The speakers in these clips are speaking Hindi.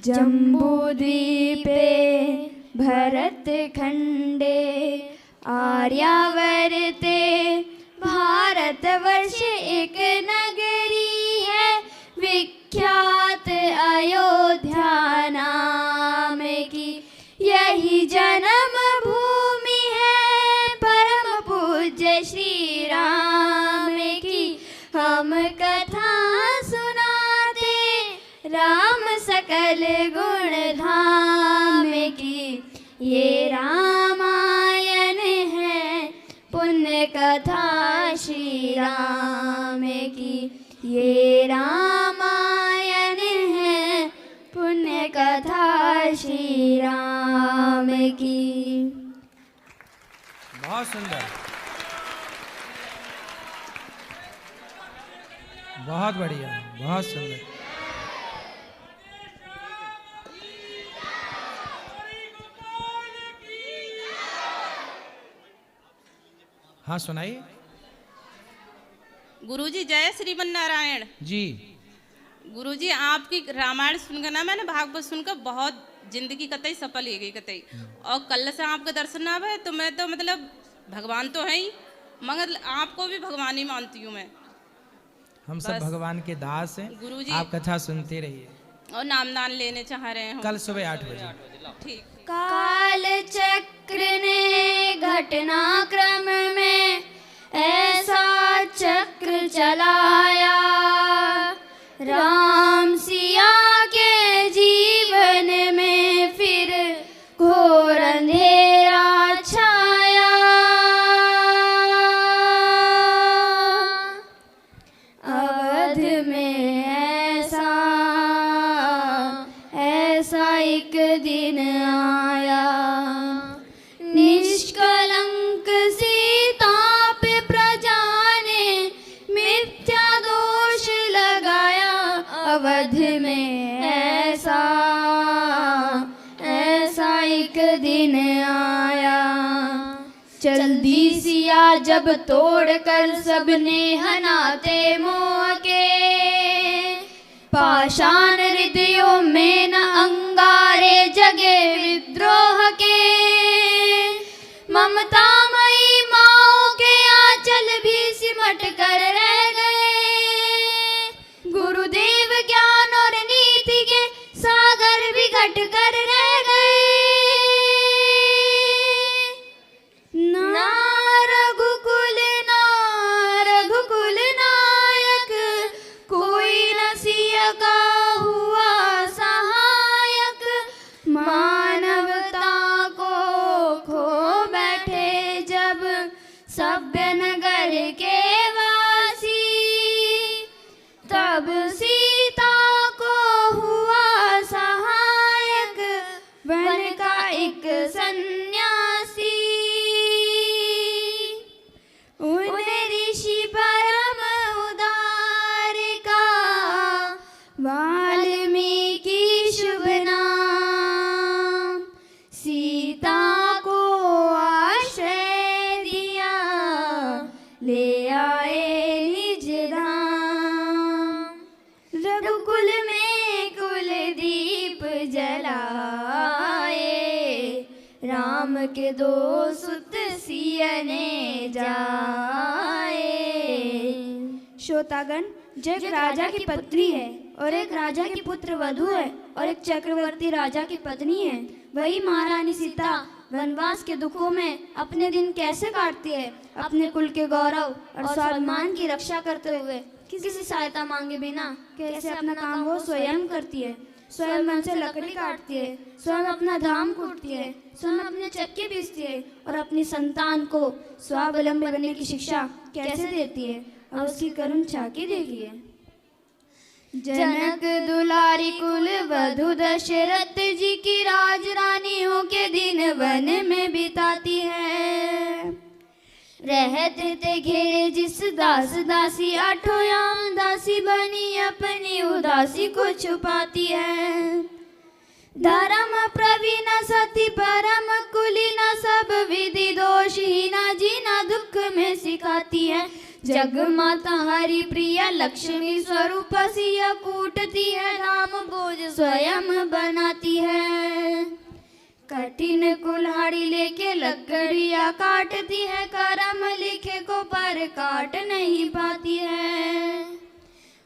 जम्बूद्वीपे भरतखण्डे आर्यावर्ते भारतवर्ष एक नगरी है विख्यात अयोध्या नाम की। यही जन्म भूमि है परम पूज्य श्री राम की। हम कथा सुनाते राम सकल गुण धाम की। ये रामायण है पुण्य कथा श्री राम की। ये रामायण है पुण्य कथा श्री राम की। बहुत सुंदर, बहुत बढ़िया, बहुत सुंदर। हाँ सुनाइए। गुरुजी जय श्रीमन नारायण जी। गुरुजी आपकी रामायण सुनकर ना मैंने भागवत सुनकर बहुत जिंदगी कतई सफल हो गई कतई। और कल से आपका दर्शन ना है तो मैं तो मतलब भगवान तो है ही मगर आपको भी भगवान ही मानती हूँ मैं। हम सब भगवान के दास हैं गुरुजी। आप कथा सुनते रहिए और नामदान लेने चाह रहे हैं कल सुबह 8 बजे। ठीक। काल चक्र ने घटनाक्रम में ऐसा चक्र चलाया राम सिया के जीवन में फिर घोर अंधेरा छाया। अवध में ऐसा एक दिन आया निष्कलंक सीता पे प्रजा ने मिथ्या दोष लगाया। अवध में ऐसा एक दिन आया जल्दी सिया जब तोड़कर सबने हनाते मोह के पाषाण हृदयों में न अंगारे जगे विद्रोह के। ममतामयी माओ के आंचल भी सिमट कर रह गए। गुरुदेव ज्ञान और नीति के सागर भी घट कर रह गए। ना रघुकुल नायक कोई न सिया का हुआ सहायक। मानवता को खो बैठे जब सभ्य नगर के वासी तब सीता को हुआ सहायक वन का एक सन्यासी। उन ऋषि परम उदार का वाल्मीकि शुभ नाम सीता को आश्रय दिया ले आए निज धाम। रघुकुल में कुलदीप जलाए राम के दो सुत सियने जाए। श्रोतागण जग राजा की पत्नी है और एक राजा की पुत्र वधू है और एक चक्रवर्ती राजा की पत्नी है। वही महारानी सीता वनवास के दुखों में अपने दिन कैसे काटती है। अपने कुल के गौरव और स्वाभिमान की रक्षा करते हुए किसी सहायता मांगे बिना कैसे अपना काम वो स्वयं करती है। स्वयं वन से लकड़ी काटती है, स्वयं अपना धाम कूटती है, स्वयं अपने चक्के पीसती है और अपनी संतान को स्वावलंबी बनने की शिक्षा कैसे देती है। अब उसकी करुण झांकी देखिए। जनक दुलारी कुल वधु दशरथ जी की राज रानियों के दिन वन में बिताती है। रहते थे घेरे जिस दास दासी आठों याम दासी बनी अपनी उदासी को छुपाती है। धर्म प्रवीण सती परम कुलीना सब विधि दोषहीना जीना दुख में सिखाती है। जग माता हरि प्रिया लक्ष्मी स्वरूप सिया कूटती है, राम बोझ स्वयं बनाती है। कठिन कुल्हाड़ी लेके लकड़ियाँ काटती है, करम लिखे को पर काट नहीं पाती है।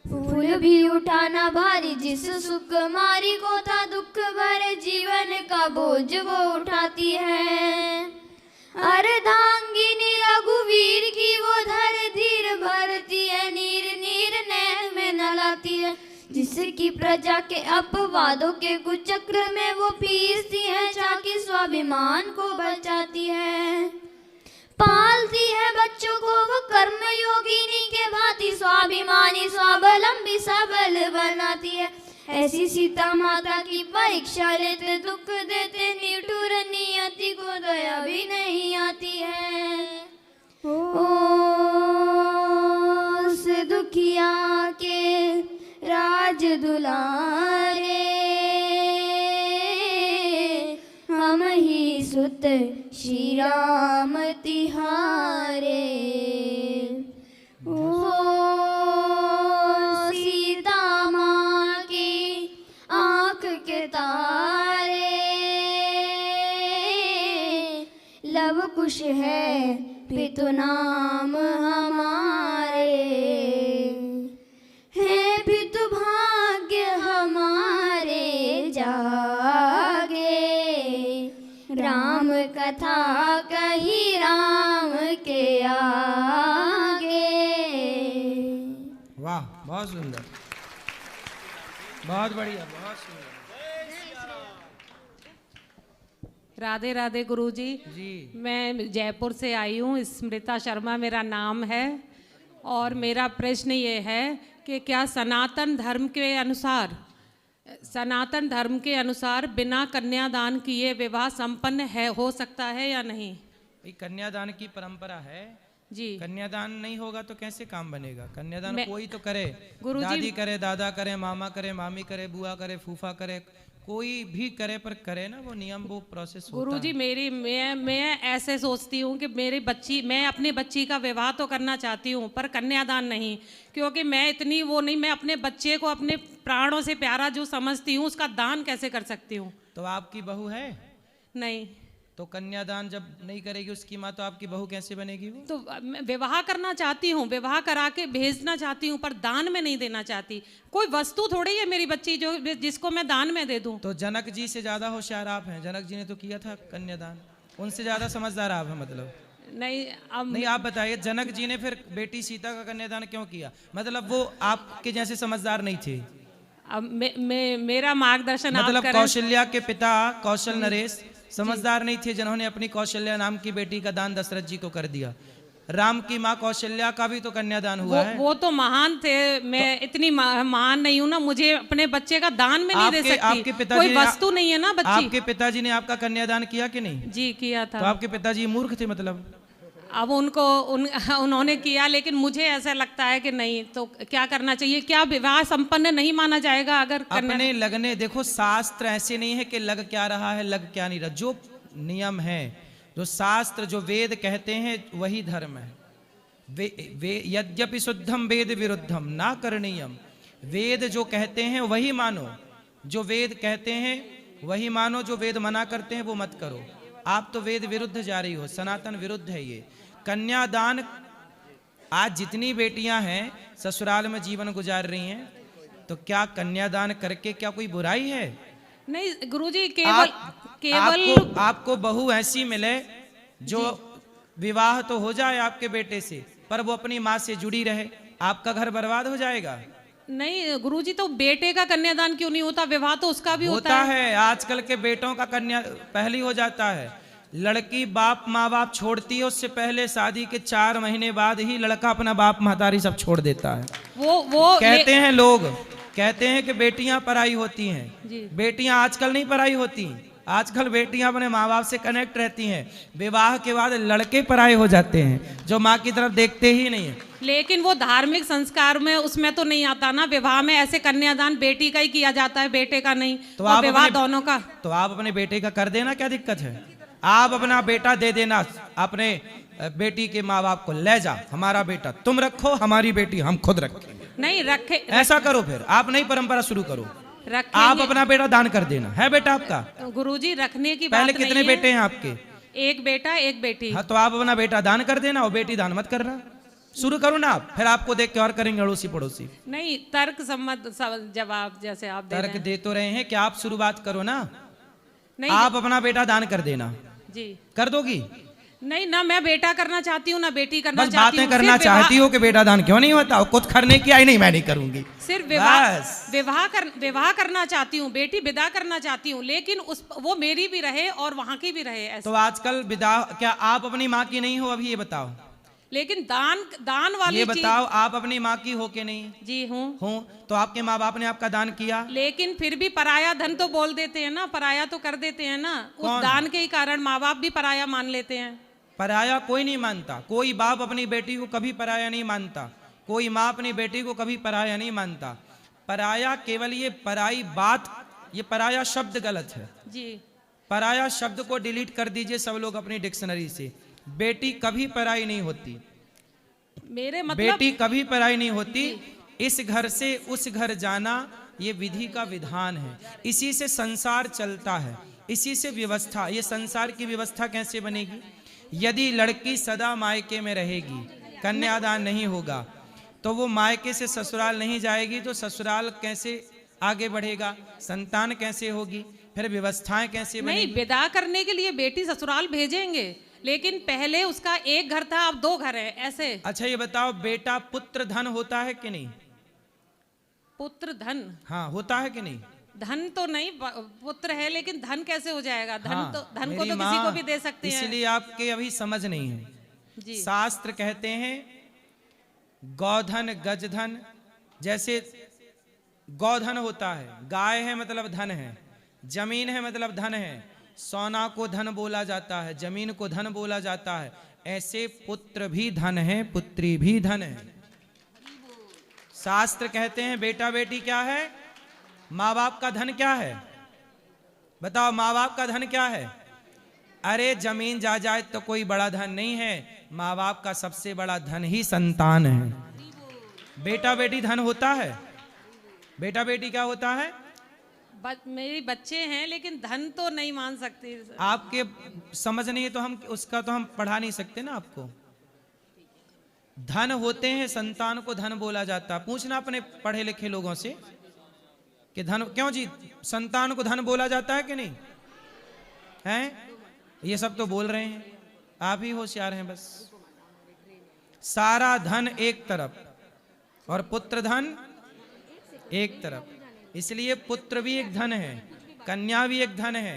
फूल भी उठाना भारी जिस सुकुमारी को था, दुख भरे जीवन का बोझ वो उठाती है। अर्धांगिनी रघुवीर की वो धर धीर भरती है, नीर नीर नैन में नलाती है। जिसकी प्रजा के अपवादों के कुचक्र में वो पीसती है, चाकी स्वाभिमान को बचाती है। पालती है बच्चों को वो कर्म योगिनी के भांति, स्वाभिमानी स्वावलंबी सबल बनाती है। ऐसी सीता माता की परीक्षा लेते, दुख देते निठुर नियति को दया भी नहीं आती है। उस दुखिया के राज दुलारे, हम ही सुत श्री राम तिहारे। ओ सीता माँ की आँख के तारे, लव कुश है पितु नाम हमारे। है पितु भाग्य हमारे जागे, राम कथा कही राम के आगे। वाह, बहुत सुंदर, बहुत बढ़िया, बहुत सुंदर। राधे राधे गुरुजी जी। मैं जयपुर से आई हूँ, स्मृता शर्मा मेरा नाम है। और मेरा प्रश्न ये है कि क्या सनातन धर्म के अनुसार बिना कन्यादान किए विवाह संपन्न है, हो सकता है या नहीं? कन्यादान की परंपरा है जी। कन्यादान नहीं होगा तो कैसे काम बनेगा? कन्यादान कोई तो करे, गुरुजी, दादी करे, दादा करे, मामा करे, मामी करे, बुआ करे, फूफा करे, कोई भी करे, पर करे ना वो नियम, वो प्रोसेस होता गुरुजी है। मैं ऐसे सोचती हूँ कि मैं अपनी बच्ची का विवाह तो करना चाहती हूँ पर कन्यादान नहीं, क्योंकि मैं इतनी वो नहीं, मैं अपने बच्चे को अपने प्राणों से प्यारा जो समझती हूँ उसका दान कैसे कर सकती हूँ? तो आपकी बहू है? नहीं। तो कन्यादान जब नहीं करेगी उसकी माँ, तो आपकी बहू कैसे बनेगी वो? तो मैं विवाह करना चाहती हूँ, विवाह करा के भेजना चाहती हूँ, पर दान में नहीं देना चाहती। कोई वस्तु थोड़ी है मेरी बच्ची जिसको मैं दान में दे दूँ। तो जनक जी से ज्यादा होशियार आप हैं, जनक जी ने तो किया था कन्यादान, उनसे ज्यादा समझदार आप हैं मतलब। नहीं, आप बताइए, जनक जी ने फिर बेटी सीता का कन्यादान क्यों किया? मतलब वो आपके जैसे समझदार नहीं थे? अब मेरा मार्गदर्शन मतलब आप करें। कौशल्या के पिता कौशल नरेश समझदार नहीं थे, जिन्होंने अपनी कौशल्या नाम की बेटी का दान दशरथ जी को कर दिया। राम की माँ कौशल्या का भी तो कन्यादान हुआ है। वो तो महान थे, मैं इतनी महान नहीं हूँ ना, मुझे अपने बच्चे का दान में नहीं दे सकती। आपके पिताजी कोई वस्तु नहीं है ना बच्ची। आपके पिताजी ने आपका कन्यादान किया कि नहीं? जी किया था। तो आपके पिताजी मूर्ख थे मतलब? अब उन्होंने किया, लेकिन मुझे ऐसा लगता है कि नहीं, तो क्या करना चाहिए? क्या विवाह संपन्न नहीं माना जाएगा अगर अपने लगने? देखो, शास्त्र ऐसे नहीं है कि लग क्या रहा है, लग क्या नहीं रहा। जो नियम है, जो शास्त्र, जो वेद कहते हैं वही धर्म है। यद्यपि शुद्धम वेद विरुद्धम ना करणीयम। वेद जो कहते हैं वही मानो, जो वेद कहते हैं वही मानो, जो वेद मना करते हैं वो मत करो। आप तो वेद विरुद्ध जा रही हो, सनातन विरुद्ध है ये। कन्यादान, आज जितनी बेटियां हैं ससुराल में जीवन गुजार रही हैं, तो क्या कन्यादान करके क्या कोई बुराई है? नहीं गुरुजी, केवल आपको बहू ऐसी मिले जो विवाह तो हो जाए आपके बेटे से, पर वो अपनी माँ से जुड़ी रहे, आपका घर बर्बाद हो जाएगा। नहीं गुरुजी, तो बेटे का कन्यादान क्यों नहीं होता? विवाह तो उसका भी होता है। आजकल के बेटों का कन्या पहले हो जाता है। लड़की बाप माँ बाप छोड़ती है, उससे पहले शादी के 4 महीने बाद ही लड़का अपना बाप महतारी सब छोड़ देता है। वो कहते हैं लोग, कहते हैं कि बेटियां पराई होती हैं। बेटियां आजकल नहीं पराई होती, आजकल बेटियां अपने माँ बाप से कनेक्ट रहती हैं। विवाह के बाद लड़के पराये हो जाते हैं, जो माँ की तरफ देखते ही नहीं है। लेकिन वो धार्मिक संस्कार में उसमें तो नहीं आता ना। विवाह में ऐसे कन्यादान बेटी का ही किया जाता है, बेटे का नहीं। तो आप विवाह दोनों का। तो आप अपने बेटे का कर देना, क्या दिक्कत है? आप अपना बेटा दे देना अपने बेटी के माँ बाप को ले जा, हमारा बेटा तुम रखो, हमारी बेटी हम खुद रखेंगे। नहीं रखे, ऐसा करो, फिर आप नई परंपरा शुरू करो, रखेंगे। आप अपना बेटा दान कर देना। है बेटा आपका? गुरुजी रखने की पहले बात कितने नहीं है। बेटे हैं आपके? एक बेटा एक बेटी। हाँ, तो आप अपना बेटा दान कर देना और बेटी दान मत करना। शुरू करो ना आप, फिर आपको देख के और करेंगे अड़ोसी पड़ोसी। नहीं, तर्क सम्मत जवाब जैसे आप दे रहे तर्क हैं। दे तो रहे हैं कि आप शुरुआत करो ना। नहीं आप अपना बेटा दान कर देना। जी, कर दोगी? नहीं ना, मैं बेटा करना चाहती हूँ ना बेटी करना बस चाहती बातें हूँ। करना सिर्फ विवाह- चाहती हो कि बेटा दान क्यों नहीं होता? कुछ करने की आई नहीं, मैं नहीं करूंगी। सिर्फ बस। विवाह करना चाहती हूँ, बेटी विदा करना चाहती हूँ, लेकिन वो मेरी भी रहे और वहाँ की भी रहे ऐसे। तो आजकल विदा, क्या आप अपनी माँ की नहीं हो? अभी ये बताओ, लेकिन दान वाली ये चीज- बताओ, आप अपनी माँ की हो कि नहीं जी हूँ। हो? तो आपके माँ बाप ने आपका दान किया? लेकिन फिर भी पराया धन तो बोल देते हैं ना, पराया तो कर देते हैं ना। कौन? उस दान के ही कारण माँ बाप भी पराया मान लेते हैं। पराया कोई नहीं मानता, कोई बाप अपनी बेटी को कभी पराया नहीं मानता, कोई माँ अपनी बेटी को कभी पराया नहीं मानता। पराया केवल ये पराई बात, ये पराया शब्द गलत है जी, पराया शब्द को डिलीट कर दीजिए सब लोग अपनी डिक्शनरी से। बेटी कभी पराई नहीं होती, मेरे मतलब बेटी कभी पराई नहीं होती। इस घर से उस घर जाना ये विधि का विधान है, इसी से संसार चलता है, इसी से व्यवस्था। ये संसार की व्यवस्था कैसे बनेगी? यदि लड़की सदा मायके में रहेगी, कन्यादान नहीं होगा, तो वो मायके से ससुराल नहीं जाएगी, तो ससुराल कैसे आगे बढ़ेगा? संतान कैसे होगी? फिर व्यवस्थाएं कैसे नहीं, बनेगी? विदा करने के लिए बेटी ससुराल भेजेंगे, लेकिन पहले उसका एक घर था, अब 2 घर है ऐसे। अच्छा ये बताओ, बेटा पुत्र धन होता है कि नहीं? पुत्र धन, हाँ, होता है कि नहीं? धन तो नहीं, पुत्र है, लेकिन धन कैसे हो जाएगा? धन हाँ, तो धन को मेरी तो किसी माँ, को भी दे सकते हैं। इसलिए आपके अभी समझ नहीं है। जी, शास्त्र कहते हैं गौधन गजधन, जैसे गौधन होता है, गाय है मतलब धन है, जमीन है मतलब धन है, सोना को धन बोला जाता है, जमीन को धन बोला जाता है, ऐसे पुत्र भी धन है, पुत्री भी धन है। शास्त्र कहते हैं बेटा बेटी क्या है? माँ बाप का धन क्या है? बताओ, माँ बाप का धन क्या है? अरे जमीन जायदाद तो कोई बड़ा धन नहीं है, माँ बाप का सबसे बड़ा धन ही संतान है। बेटा बेटी धन होता है? बेटा बेटी क्या होता है? मेरे बच्चे हैं, लेकिन धन तो नहीं मान सकते। आपके समझ नहीं है तो हम उसका तो हम पढ़ा नहीं सकते ना आपको। धन होते हैं, संतान को धन बोला जाता है। पूछना अपने पढ़े लिखे लोगों से कि धन क्यों जी संतान को धन बोला जाता है कि नहीं? हैं? ये सब तो बोल रहे हैं, आप ही होशियार हैं बस। सारा धन एक तरफ और पुत्र धन एक तरफ, इसलिए पुत्र भी एक धन है, कन्या भी एक धन है,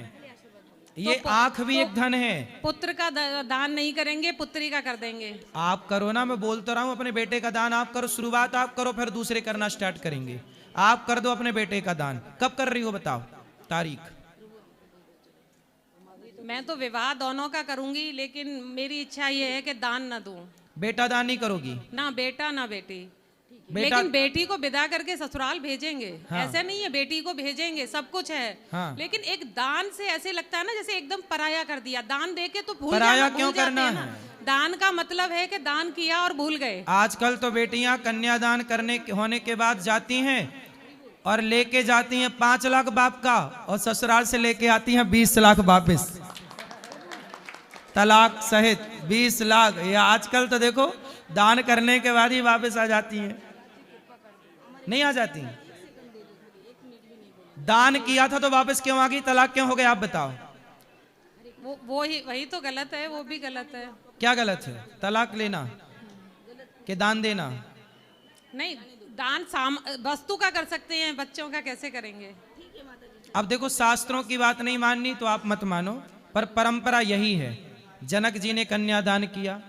ये आंख भी एक धन है। पुत्र का दान नहीं करेंगे, पुत्री का कर देंगे। आप करो ना, मैं बोल तो रहा हूं, अपने बेटे का दान आप करो, शुरुआत आप करो, फिर दूसरे करना स्टार्ट करेंगे। आप कर दो अपने बेटे का दान। कब कर रही हो बताओ तारीख? मैं तो विवाह दोनों का करूंगी, लेकिन मेरी इच्छा ये है कि दान ना दूं। बेटा दान नहीं करोगी? ना बेटा ना बेटी, बेटा, लेकिन बेटी को विदा करके ससुराल भेजेंगे। हाँ। ऐसे नहीं है, बेटी को भेजेंगे, सब कुछ है। हाँ। लेकिन एक दान से ऐसे लगता है ना जैसे एकदम पराया कर दिया। दान देके तो भूल पराया जाना, क्यों भूल जाते करना हैं ना। है? दान का मतलब है कि दान किया और भूल गए। आजकल तो बेटियां कन्यादान होने के बाद जाती हैं और लेके जाती हैं 5 लाख बाप का, और ससुराल से लेके आती हैं 20 लाख वापिस, तलाक सहित 20 लाख। ये आजकल तो देखो दान करने के बाद ही वापस आ जाती हैं, नहीं आ जाती। दान किया था तो वापस क्यों आ गई? तलाक क्यों हो गया? आप बताओ। वही तो गलत है, वो भी गलत है। क्या गलत है? तलाक लेना कि दान देना? नहीं, दान वस्तु का कर सकते हैं, बच्चों का कैसे करेंगे? अब देखो, शास्त्रों की बात नहीं माननी तो आप मत मानो, पर परंपरा यही है। जनक जी ने कन्यादान किया,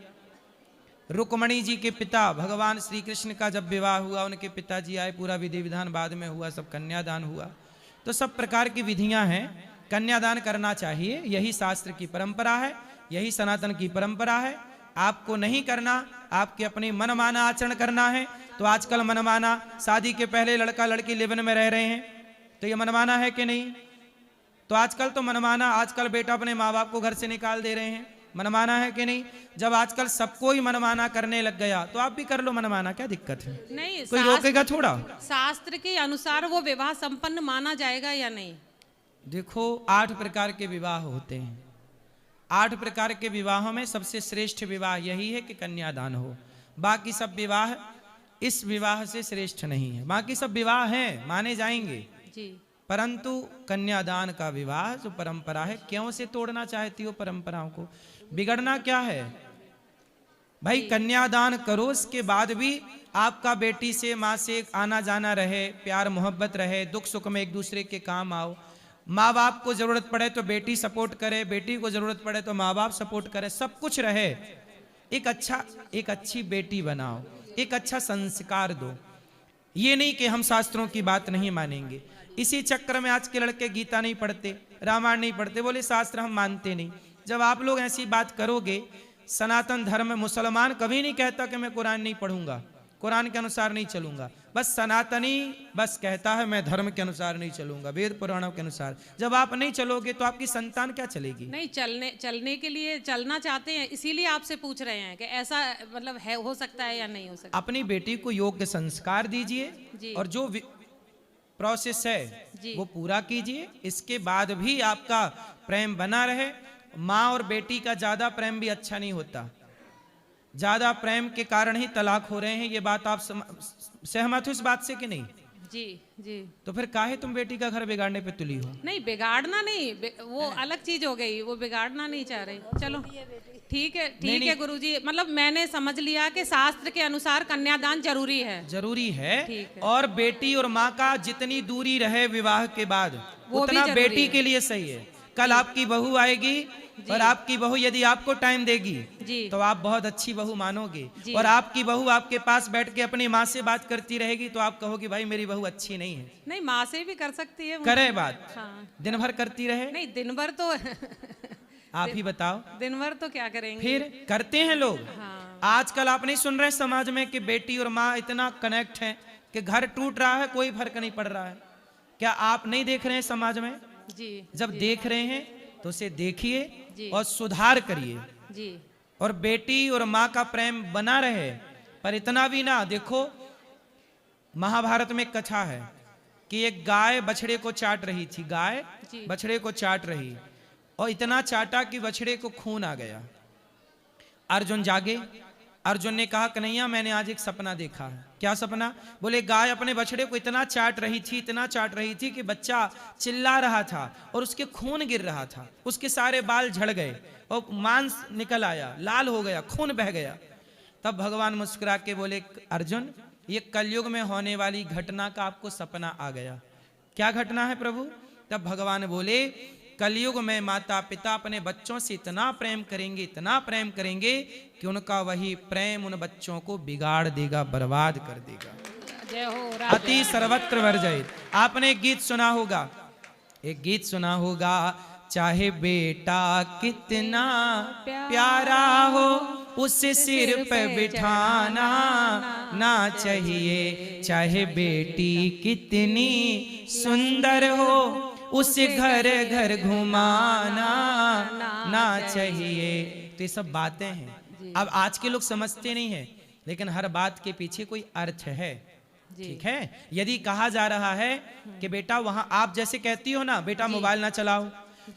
रुक्मणी जी के पिता भगवान श्री कृष्ण का जब विवाह हुआ, उनके पिताजी आए, पूरा विधि विधान बाद में हुआ, सब कन्यादान हुआ। तो सब प्रकार की विधियां हैं, कन्यादान करना चाहिए, यही शास्त्र की परंपरा है, यही सनातन की परंपरा है। आपको नहीं करना, आपके अपने मनमाना आचरण करना है तो आजकल मनमाना, शादी के पहले लड़का लड़की लिव इन में रह रहे हैं, तो ये मनमाना है कि नहीं? तो आजकल तो मनमाना, आजकल बेटा अपने माँ बाप को घर से निकाल दे रहे हैं, मनमाना है कि नहीं? जब आजकल सबको ही मनमाना करने लग गया तो आप भी कर लो मनमाना, क्या दिक्कत है? नहीं, कोई रोकेगा थोड़ा? शास्त्र के अनुसार वो विवाह संपन्न माना जाएगा या नहीं? देखो 8 प्रकार के विवाह होते हैं। 8 प्रकार के विवाहों में सबसे श्रेष्ठ विवाह यही है कि कन्यादान हो। बाकी सब विवाह इस विवाह से श्रेष्ठ नहीं है। बाकी सब विवाह हैं, माने जाएंगे, जी, परंतु कन्यादान का विवाह जो परंपरा है, क्यों से तोड़ना चाहती हो परंपराओं को? बिगड़ना क्या है भाई? कन्यादान करो, उसके बाद भी आपका बेटी से माँ से आना जाना रहे, प्यार मोहब्बत रहे, दुख सुख में एक दूसरे के काम आओ। माँ बाप को जरूरत पड़े तो बेटी सपोर्ट करे, बेटी को जरूरत पड़े तो माँ बाप सपोर्ट करे, सब कुछ रहे। एक अच्छी बेटी बनाओ, एक अच्छा संस्कार दो। ये नहीं कि हम शास्त्रों की बात नहीं मानेंगे। इसी चक्कर में आज के लड़के गीता नहीं पढ़ते, रामायण नहीं पढ़ते, बोले शास्त्र हम मानते नहीं। जब आप लोग ऐसी बात करोगे, सनातन धर्म में मुसलमान कभी नहीं कहता कि मैं कुरान नहीं पढ़ूंगा, कुरान के अनुसार नहीं चलूंगा। बस सनातनी बस कहता है मैं धर्म के अनुसार नहीं चलूंगा, वेद पुराणों के अनुसार। जब आप नहीं चलोगे तो आपकी संतान क्या चलेगी? नहीं, चलने के लिए चलना चाहते हैं, इसीलिए आपसे पूछ रहे हैं कि ऐसा मतलब है, हो सकता है या नहीं हो सकता। अपनी बेटी को योग्य संस्कार दीजिए और जो प्रोसेस है वो पूरा कीजिए। इसके बाद भी आपका प्रेम बना रहे। माँ और बेटी का ज्यादा प्रेम भी अच्छा नहीं होता। ज्यादा प्रेम के कारण ही तलाक हो रहे हैं। ये बात आप सहमत हो इस बात से कि नहीं? जी जी। तो फिर काहे तुम बेटी का घर बिगाड़ने पे तुली हो? नहीं, बिगाड़ना नहीं, वो अलग चीज हो गई, वो बिगाड़ना नहीं चाह रही। चलो ठीक है, ठीक है गुरुजी, मतलब मैंने समझ लिया कि शास्त्र के अनुसार कन्यादान जरूरी है। जरूरी है। और बेटी और माँ का जितनी दूरी रहे विवाह के बाद उतना बेटी के लिए सही है। कल आपकी बहू आएगी और आपकी बहू यदि आपको टाइम देगी तो आप बहुत अच्छी बहू मानोगे। और आपकी बहू आपके पास बैठ के अपनी माँ से बात करती रहेगी तो आप कहोगे भाई मेरी बहू अच्छी नहीं है। नहीं, माँ से भी कर सकती है, करे बात। हाँ। दिन भर करती रहे? नहीं, दिन भर तो आप ही बताओ, दिन भर तो क्या करेंगे? फिर करते हैं लोग। हाँ। आजकल आप नहीं सुन रहे समाज में कि बेटी और माँ इतना कनेक्ट है कि घर टूट रहा है, कोई फर्क नहीं पड़ रहा है। क्या आप नहीं देख रहे हैं समाज में? जी। जब देख रहे हैं तो उसे देखिए और सुधार करिए जी। और बेटी और माँ का प्रेम बना रहे। पर इतना भी ना। देखो महाभारत में एक कथा है कि एक गाय बछड़े को चाट रही थी। गाय बछड़े को चाट रही और इतना चाटा कि बछड़े को खून आ गया। अर्जुन जागे। अर्जुन ने कहा कन्हैया मैंने आज एक सपना देखा है। क्या सपना? बोले गाय अपने बछड़े को इतना चाट रही थी, इतना चाट रही थी कि बच्चा चिल्ला रहा था और उसके खून गिर रहा था। उसके सारे बाल झड़ गए और मांस निकल आया, लाल हो गया, खून बह गया। तब भगवान मुस्कुरा के बोले अर्जुन ये कलयुग में होने वाली घटना का आपको सपना आ गया। क्या घटना है प्रभु? तब भगवान बोले कलयुग में माता पिता अपने बच्चों से इतना प्रेम करेंगे, इतना प्रेम करेंगे कि उनका वही प्रेम उन बच्चों को बिगाड़ देगा, बर्बाद कर देगा। जय हो। अति सर्वत्र वर्जयित। आपने एक गीत सुना होगा, एक गीत सुना होगा, चाहे बेटा कितना प्यारा हो उसे सिर पे बिठाना ना चाहिए, चाहे बेटी कितनी सुंदर हो उसे घर घर घुमाना ना चाहिए। तो ये सब बातें हैं। अब आज के लोग समझते नहीं है, लेकिन हर बात के पीछे कोई अर्थ है। ठीक है? यदि कहा जा रहा है कि बेटा वहां आप जैसे कहती हो ना बेटा मोबाइल ना चलाओ,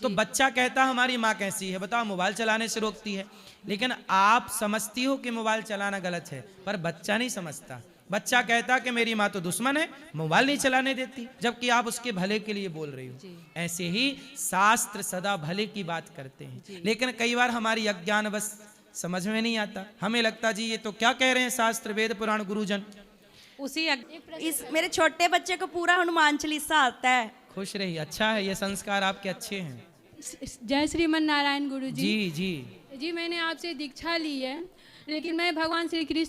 तो बच्चा कहता हमारी माँ कैसी है बताओ, मोबाइल चलाने से रोकती है। लेकिन आप समझती हो कि मोबाइल चलाना गलत है, पर बच्चा नहीं समझता। बच्चा कहता कि मेरी माँ तो दुश्मन है, मोबाइल नहीं चलाने देती, जबकि आप उसके भले के लिए बोल रही हो। ऐसे ही शास्त्र सदा भले की बात करते हैं, लेकिन कई बार हमारी अज्ञान बस समझ में नहीं आता। हमें लगता जी ये तो क्या कह रहे हैं शास्त्र वेद पुराण गुरुजन। इस मेरे छोटे बच्चे को पूरा हनुमान चालीसा आता है। खुश रही, अच्छा है, ये संस्कार आपके अच्छे हैं। जय श्रीमन नारायण गुरु जी। जी जी जी मैंने आपसे दीक्षा ली है, लेकिन मैं भगवान श्री कृष्ण